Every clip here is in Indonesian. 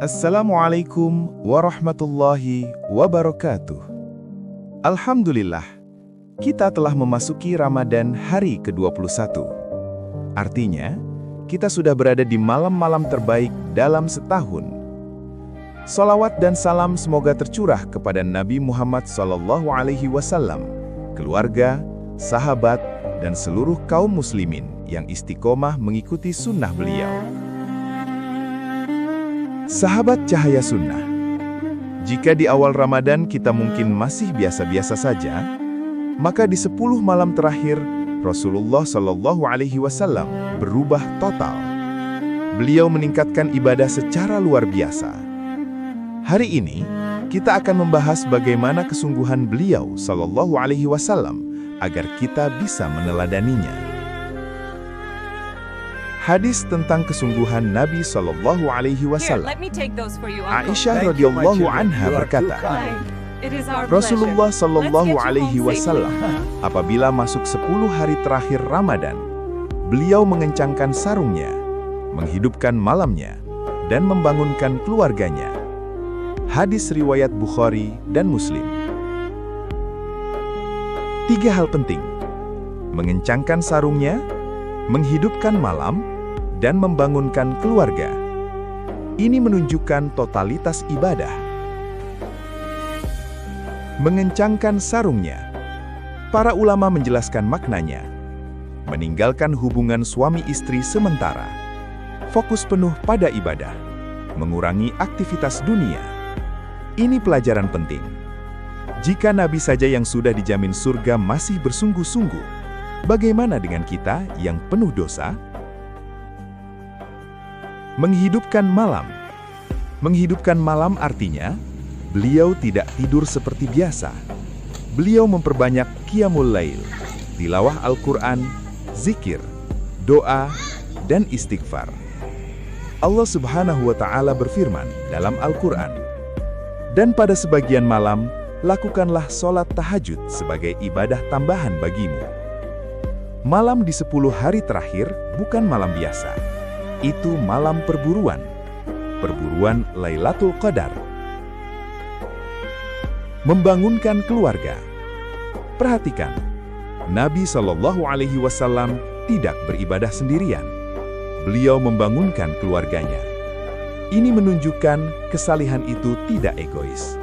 Assalamualaikum warahmatullahi wabarakatuh. Alhamdulillah, kita telah memasuki Ramadan hari ke-21. Artinya, kita sudah berada di malam-malam terbaik dalam setahun. Salawat dan salam semoga tercurah kepada Nabi Muhammad SAW, keluarga, sahabat, dan seluruh kaum muslimin yang istiqomah mengikuti sunnah beliau. Sahabat Cahaya Sunnah, jika di awal Ramadan kita mungkin masih biasa-biasa saja, maka di 10 malam terakhir Rasulullah SAW berubah total. Beliau meningkatkan ibadah secara luar biasa. Hari ini kita akan membahas bagaimana kesungguhan beliau SAW agar kita bisa meneladaninya. Hadis tentang kesungguhan Nabi SAW. Aisyah radhiyallahu anha berkata, Rasulullah SAW apabila masuk 10 hari terakhir Ramadan, beliau mengencangkan sarungnya, menghidupkan malamnya, dan membangunkan keluarganya. Hadis riwayat Bukhari dan Muslim. 3 hal penting: mengencangkan sarungnya, menghidupkan malam, dan membangunkan keluarga. Ini menunjukkan totalitas ibadah. Mengencangkan sarungnya. Para ulama menjelaskan maknanya. Meninggalkan hubungan suami istri sementara. Fokus penuh pada ibadah. Mengurangi aktivitas dunia. Ini pelajaran penting. Jika Nabi saja yang sudah dijamin surga masih bersungguh-sungguh, bagaimana dengan kita yang penuh dosa? Menghidupkan malam. Menghidupkan malam artinya, beliau tidak tidur seperti biasa. Beliau memperbanyak qiyamul lail, tilawah Al-Quran, zikir, doa, dan istighfar. Allah Subhanahu wa Ta'ala berfirman dalam Al-Quran, "Dan pada sebagian malam, lakukanlah sholat tahajud sebagai ibadah tambahan bagimu." Malam di 10 hari terakhir bukan malam biasa. Itu malam perburuan. Perburuan Lailatul Qadar. Membangunkan keluarga. Perhatikan, Nabi SAW tidak beribadah sendirian. Beliau membangunkan keluarganya. Ini menunjukkan kesalihan itu tidak egois.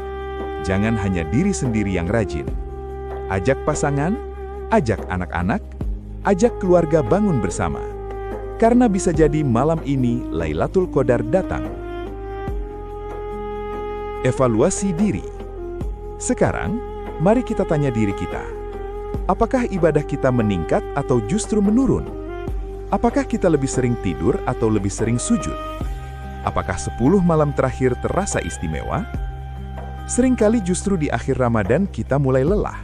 Jangan hanya diri sendiri yang rajin. Ajak pasangan, ajak anak-anak, ajak keluarga bangun bersama. Karena bisa jadi malam ini Lailatul Qadar datang. Evaluasi diri. Sekarang, mari kita tanya diri kita. Apakah ibadah kita meningkat atau justru menurun? Apakah kita lebih sering tidur atau lebih sering sujud? Apakah 10 malam terakhir terasa istimewa? Seringkali justru di akhir Ramadan kita mulai lelah.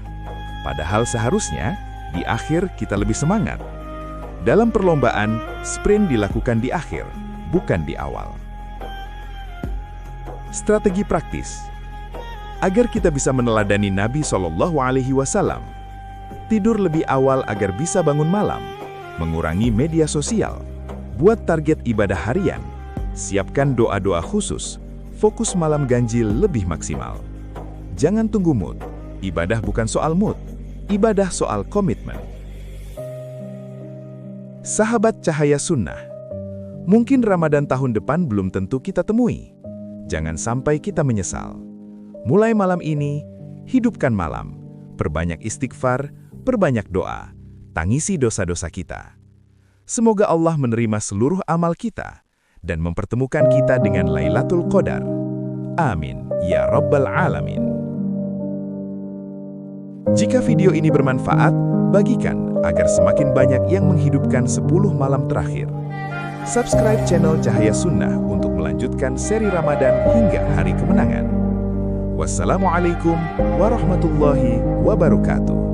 Padahal seharusnya di akhir kita lebih semangat. Dalam perlombaan, sprint dilakukan di akhir, bukan di awal. Strategi praktis. Agar kita bisa meneladani Nabi SAW, tidur lebih awal agar bisa bangun malam, mengurangi media sosial, buat target ibadah harian, siapkan doa-doa khusus, fokus malam ganjil lebih maksimal. Jangan tunggu mood. Ibadah bukan soal mood, ibadah soal komitmen. Sahabat Cahaya Sunnah, mungkin Ramadan tahun depan belum tentu kita temui. Jangan sampai kita menyesal. Mulai malam ini, hidupkan malam, perbanyak istighfar, perbanyak doa, tangisi dosa-dosa kita. Semoga Allah menerima seluruh amal kita dan mempertemukan kita dengan Lailatul Qadar. Amin, ya Rabbal Alamin. Jika video ini bermanfaat, bagikan agar semakin banyak yang menghidupkan 10 malam terakhir. Subscribe channel Cahaya Sunnah untuk melanjutkan seri Ramadan hingga hari kemenangan. Wassalamualaikum warahmatullahi wabarakatuh.